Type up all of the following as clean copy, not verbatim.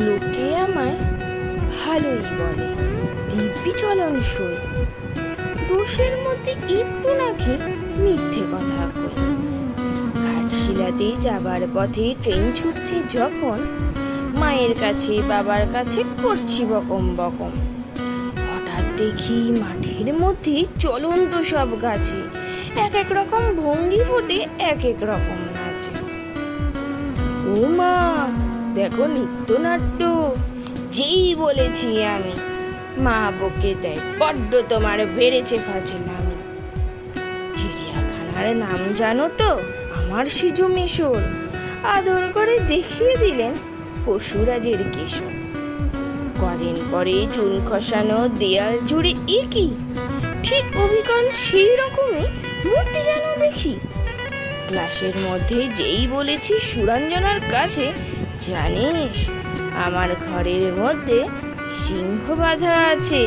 লোকে আমায় ভালোই বলে, দিব্যি চলনসই। দোষের মধ্যে একটু নাকি মিথ্যে কথা বলি। ঘাটশিলাতে যাবার পথে ট্রেন ছুটছে যখন, মায়ের কাছে বাবার কাছে করছি বকম বকম। হঠাৎ দেখি মাঠের মধ্যে চলন্ত সব গাছে এক এক রকম ভঙ্গি ফুটে এক এক রকম নাচে। ও মা, দেখো নৃত্যনাট্য! যেই বলেছি আমি, মা বকে দেয়, বড্ড তোমার বেড়েছে ফাজলামি। চিড়িয়াখানার নাম জানো তো? আমার সিজু মেশর আদর করে দেখিয়ে দিলেন পশুরাজের কেশর। কদিন পরে চুন খসানো দেয়াল জুড়ে একই ঠিক অবিকল সেই রকমই মূর্তি যেন দেখি। ক্লাসের মধ্যে যেই বলেছি সুরঞ্জনার কাছে, জানিস আমার ঘরের মধ্যে সিংহ বাঁধা আছে।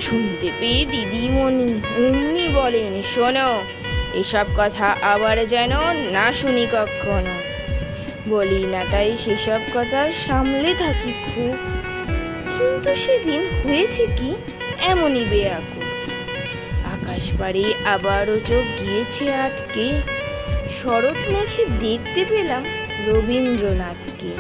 শুনতে পেয়ে দিদিমণি অমনি বলেন, শোনো, এসব কথা আবার যেন না শুনি কখনো। বলি না তাই সেসব কথা সামলে থাকি খুব, কিন্তু সেদিন হয়েছে কি এমনই বেয়াকুল। আকাশ পাড়ে আবারও চোখ গিয়েছে আটকে, শরৎ মেঘে দেখতে পেলাম রবীন্দ্রনাথকে।